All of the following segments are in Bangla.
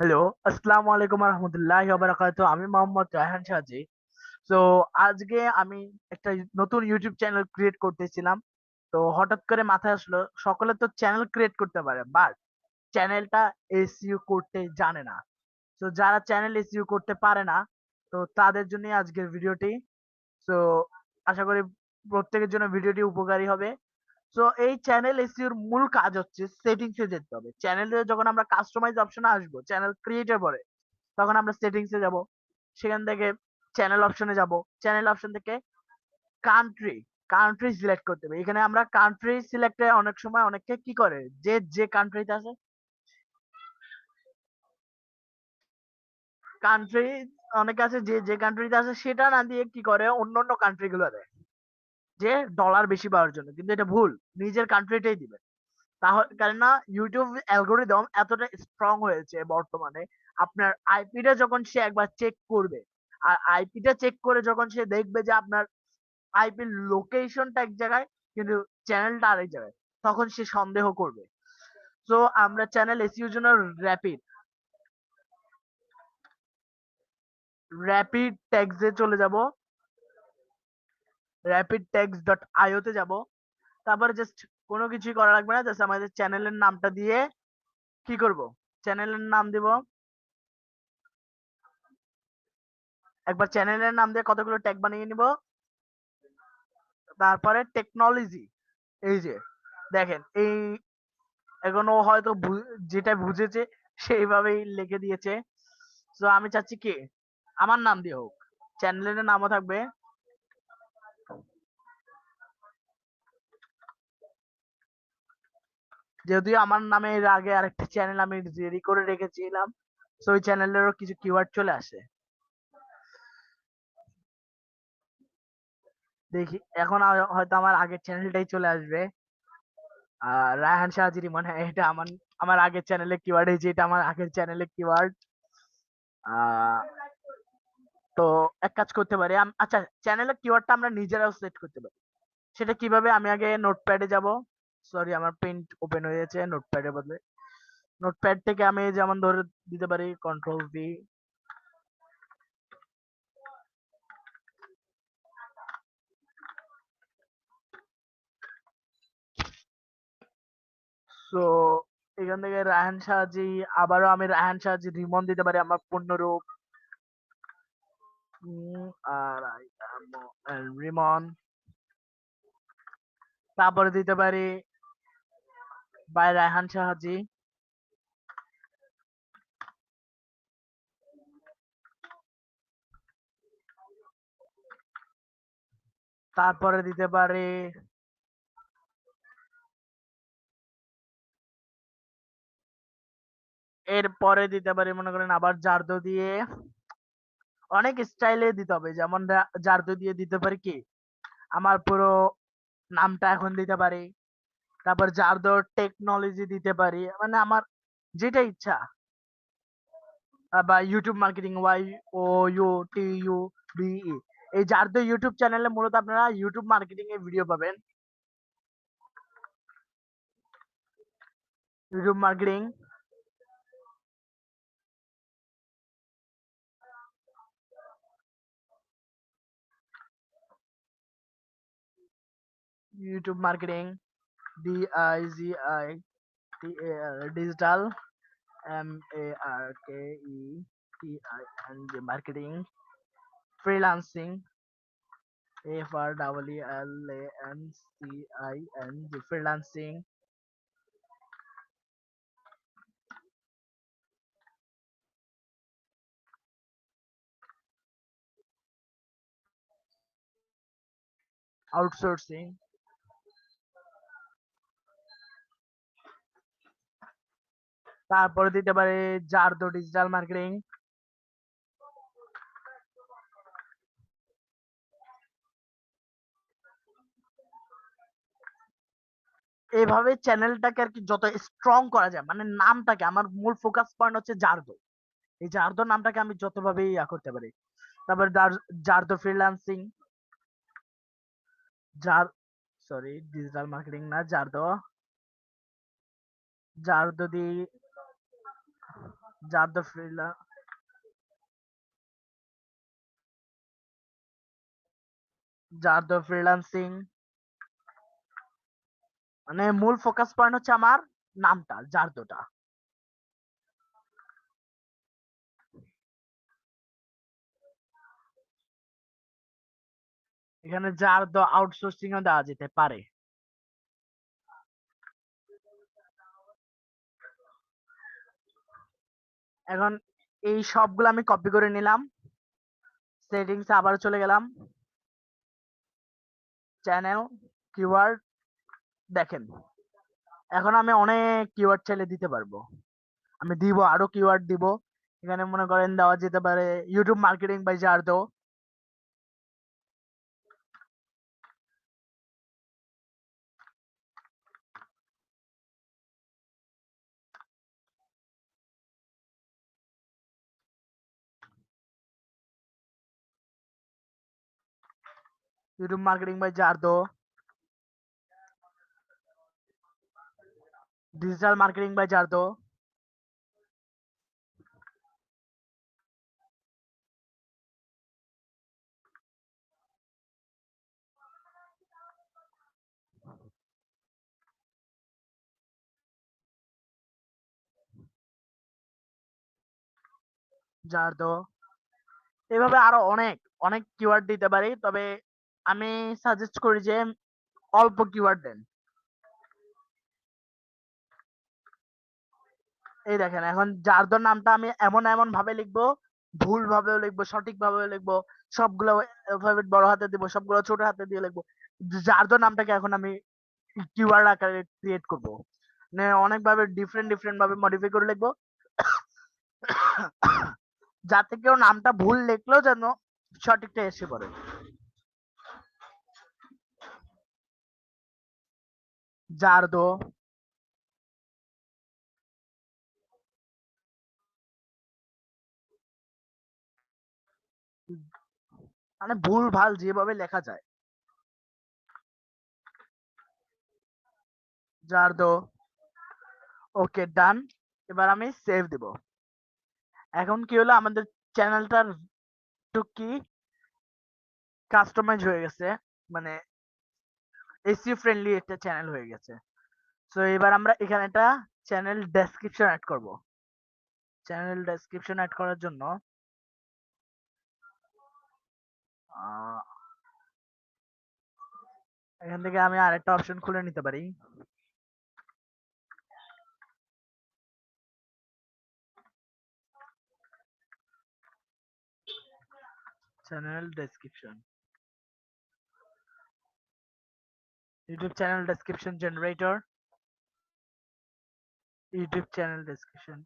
হ্যালো, আসসালামু আলাইকুম রহমতুল্লাহি ওয়া বারাকাতুহু। আমি মোহাম্মদ রায়হান সাজি। তো আজকে আমি একটা নতুন ইউটিউব চ্যানেল ক্রিয়েট করতেছিলাম। তো হঠাৎ করে মাথায় আসলো সকলে তো চ্যানেল ক্রিয়েট করতে পারে, বাট চ্যানেলটা এসইও করতে জানে না। তো যারা চ্যানেল এসইও করতে পারে না, তো তাদের জন্য আজকের ভিডিওটি। তো আশা করি প্রত্যেকের জন্য ভিডিওটি উপকারী হবে। তো এই চ্যানেল এসইওর মূল কাজ হচ্ছে সেটিংস এ যেতে হবে। চ্যানেলে যখন আমরা কাস্টমাইজ অপশনে আসবো, চ্যানেল ক্রিয়েটের পরে তখন আমরা সেটিংস এ যাব। সেখান থেকে চ্যানেল অপশনে যাব। চ্যানেল অপশন থেকে কান্ট্রি কান্ট্রি সিলেক্ট করতে হবে। এখানে আমরা কান্ট্রি সিলেক্টে অনেক সময় অনেকে কি করে, যে যে কান্ট্রিতে আছে কান্ট্রি, অনেকে আছে যে যে কান্ট্রিতে আছে সেটা না দিয়ে কি করে অন্য অন্য কান্ট্রি গুলো দেয়, যে ডলার বেশি পাওয়ার জন্য। কিন্তু এটা ভুল, নিজের কান্ট্রিটাই দিবে। তাহলে কেননা ইউটিউব অ্যালগোরিদম এতটা স্ট্রং হয়েছে বর্তমানে, আপনার আইপিটা যখন সে একবার চেক করবে, আর আইপিটা চেক করে যখন সে দেখবে যে আপনার আইপির লোকেশনটা এক জায়গায় কিন্তু চ্যানেলটা আরেক জায়গায়, তখন সে সন্দেহ করবে। তো আমরা চ্যানেল এসইওর জন্য র্যাপিড র্যাপিড ট্যাগসে চলে যাব। র্যাপিড ট্যাগস ডট আইও তে যাব। তারপরে জাস্ট কোনো কিছুই করা লাগবে না, জাস্ট আমাদের চ্যানেলের নামটা দিয়ে কি করব, চ্যানেলের নাম দিব। একবার চ্যানেলের নাম দিয়ে কতগুলো ট্যাগ বানিয়ে নিব। তারপরে টেকনোলজি, এই যে দেখেন এই এখনো হয়তো যেটা বুঝেছে সেইভাবেই লিখে দিয়েছে। তো আমি চাচ্ছি কি আমার নাম দিয়ে হোক, চ্যানেলের নামও থাকবে। যদিও আমার নামে এর আগে আরেকটা চ্যানেল আমি রেডি করে রেখেছিলাম, তো ওই চ্যানেলেরও কিছু কিওয়ার্ড চলে আসে। দেখি এখন হয়তো আমার আগের চ্যানেলটাই চলে আসবে। রায়হান সাহাজিরি মনে হয় এটা আমার আমার আগের চ্যানেলের কিওয়ার্ড, এই যে এটা আমার আগের চ্যানেলের কিওয়ার্ড। আহ তো এক কাজ করতে পারি, আচ্ছা, চ্যানেলের কিওয়ার্ডটা আমরা নিজেরাও সেট করতে পারি। সেটা কিভাবে, আমি আগে নোটপ্যাডে যাব। সরি, আমার প্রিন্ট ওপেন হয়ে গেছে নোটপ্যাডের বদলে। নোটপ্যাড থেকে আমি যেমন ধরে দিতে পারি কন্ট্রোল ভি। সো এখান থেকে রায়হান সাহাজি, আবারও আমি রায়হান সাহাজি রিমন দিতে পারি আমার পূর্ণরূপ। আর রিমন। তারপরে দিতে পারি বাই রায়হান সাহাজি। তারপরে দিতে পারি, এরপরে দিতে পারি মনে করেন আবার জারদো দিয়ে। অনেক স্টাইলে দিতে হবে, যেমন জারদো দিয়ে দিতে পারি কি আমার পুরো নামটা এখন দিতে পারি। তারপর জারদো টেকনোলজি দিতে পারি, মানে আমার যেটা ইচ্ছা। বা YouTube marketing, Y O U T U B E. এই জারদো ইউটিউব চ্যানেলে মূলত আপনারা ইউটিউব মার্কেটিং এর ভিডিও পাবেন। YouTube marketing, YouTube marketing, DIGITAL, digital, MARKETING, marketing, freelancing, FREELANCING, freelancing, outsourcing. তারপরে দিতে পারে জারদো ডিজিটাল মার্কেটিং। এইভাবে চ্যানেলটাকে আর কি যত স্ট্রং করা যায়, মানে নামটাকে, আমার মূল ফোকাস পয়েন্ট হচ্ছে জারদো। এই জারদো নামটাকে আমি যতভাবে ইয়া করতে পারি। তারপর জারদো ফ্রিল্যান্সিং, জার সরি ডিজিটাল মার্কেটিং না, জারদো। জারদো দি Jardo ফ্রিল্যান্সিং, মানে মূল ফোকাস পয়েন্ট হচ্ছে আমার নামটা, জারদোটা। এখানে জারদো আউটসোর্সিং ও দেওয়া যেতে পারে। এখন এই সবগুলো আমি কপি করে নিলাম, সেটিংস আবার চলে গেলাম, চ্যানেল, কিওয়ার্ড, দেখেন এখন আমি অনেক কিওয়ার্ড চাইলে দিতে পারবো, আমি দিব আরো কিওয়ার্ড দিব। এখানে মনে করেন দেওয়া যেতে পারে ইউটিউব মার্কেটিং বাই জারদো, ইউটিউব মার্কেটিং বাই জারদো, ডিজিটাল মার্কেটিং বাই জারদো, জারদো। এভাবে আরো অনেক অনেক কিওয়ার্ড দিতে পারি, তবে আমি সাজেস্ট করি যে অল্প কিওয়ার্ড দেন। এই দেখেন এখন জারদোর নামটা আমি এমন এমন ভাবে লিখবো, ভুল ভাবেও লিখবো, সঠিক ভাবেও লিখবো, সবগুলো অ্যালফাবেট বড় হাতে দিব, সবগুলো ছোট হাতে দিয়ে লিখবো। জারদোর নামটাকে এখন আমি কিওয়ার্ড আকারে ক্রিয়েট করব, মানে অনেক ভাবে ডিফারেন্ট ডিফারেন্ট ভাবে মডিফাই করে লিখবো, যাতে কেউ নামটা ভুল লিখলেও যেন সঠিকটা এসে পড়ে। জারদো, মানে ভুল ভাল যেভাবে লেখা যায়, জারদো। ওকে, ডান। এবার আমি সেভ দিব। এখন কি হলো, আমাদের চ্যানেলটার একটু কি কাস্টমাইজ হয়ে গেছে, মানে এসইও ফ্রেন্ডলি একটা চ্যানেল হয়ে গেছে। সো এবার আমরা এখানে একটা চ্যানেল ডেসক্রিপশন অ্যাড করব। চ্যানেল ডেসক্রিপশন অ্যাড করার জন্য আহ, এখান থেকে আমি আরেকটা অপশন খুলে নিতে পারি, channel description, YouTube channel description generator, YouTube channel description,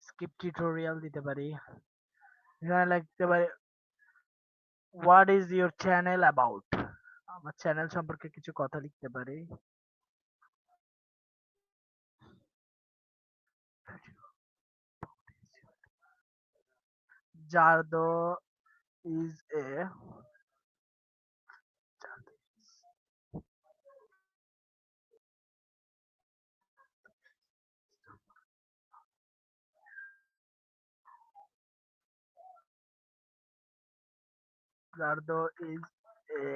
skip tutorial দিতে পারি, এখানে লিখতে পারি what is your channel about, আমার চ্যানেল সম্পর্কে কিছু কথা লিখতে পারি। জারদো ইজ এ জারদো is a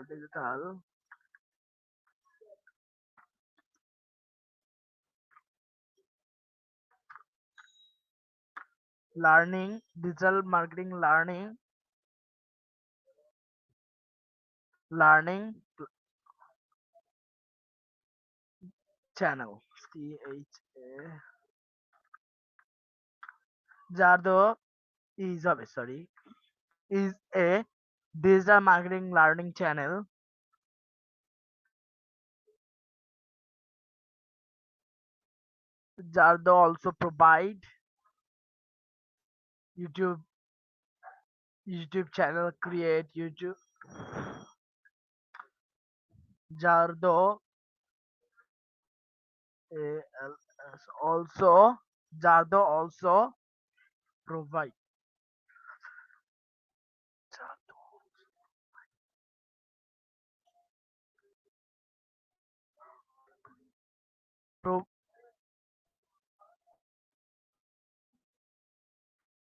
digital learning, digital marketing learning channel, CHA, Jardo is a digital marketing learning channel. Jardo also provide YouTube channel, create YouTube. Jardo ALS also Jardo also provide. Pro,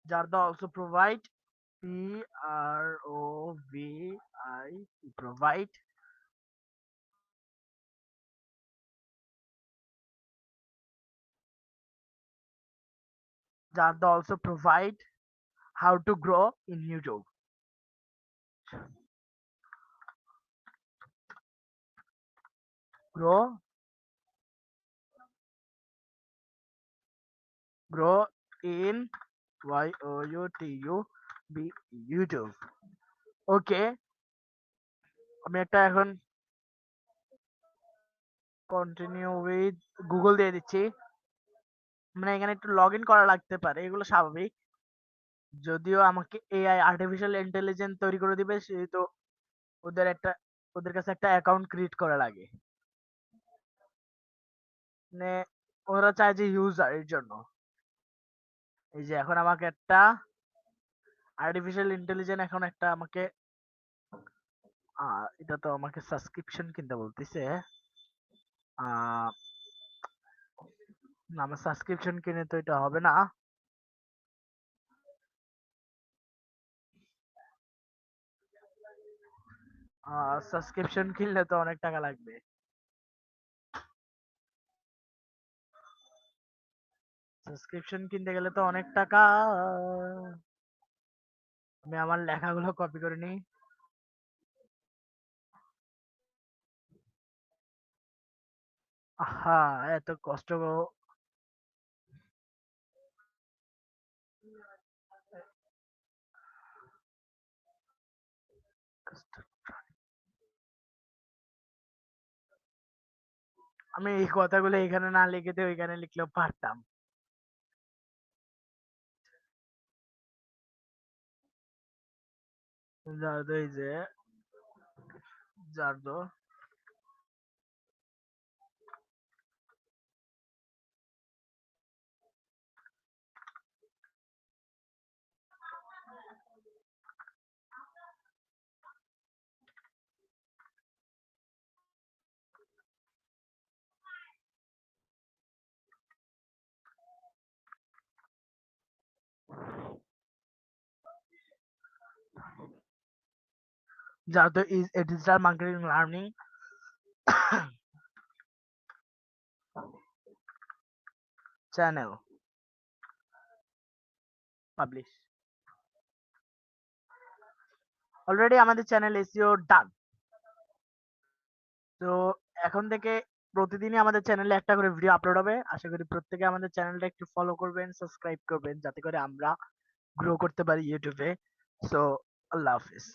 Jardo also provide. Provide. Jardo also provide how to grow in YouTube. Grow, grow in YouTube. ওকে, আমি একটা এখন কন্টিনিউ উইথ গুগল দিয়ে দিচ্ছি। মানে এখানে একটু লগ ইন করা লাগতে পারে, এগুলো স্বাভাবিক। যদিও আমাকে এআই আর্টিফিশিয়াল ইন্টেলিজেন্স তৈরি করে দিবে, সেহেতু ওদের একটা ওদের কাছে একটা অ্যাকাউন্ট ক্রিয়েট করা লাগে। মানে ওরা চায় যে ইউজার এর জন্য। এই যে এখন আমাকে একটা আর্টিফিশিয়াল ইন্টেলিজেন্স এখন একটা আমাকে এটা তো আমাকে সাবস্ক্রিপশন কিনতে বলতেছে। আহ না, আমার সাবস্ক্রিপশন কিনে তো এটা হবে না। সাবস্ক্রিপশন কিনলে তো অনেক টাকা লাগবে। সাবস্ক্রিপশন কিনতে গেলে তো অনেক টাকা। আমি আমার লেখাগুলো কপি করে নিই। আহা, এত কষ্ট আমি এই কথাগুলো এখানে না লিখে দিয়ে ওইখানে লিখলেও পারতাম। যার এই যে যার is a digital marketing learning channel publish. Already আমাদের চ্যানেল এসইও ডান। তো এখন থেকে প্রতিদিনই আমাদের চ্যানেলে একটা করে ভিডিও আপলোড হবে। আশা করি প্রত্যেকে আমাদের চ্যানেলটা একটু ফলো করবেন, সাবস্ক্রাইব করবেন, যাতে করে আমরা গ্রো করতে পারি ইউটিউবে। সো আল্লাহ হাফিজ।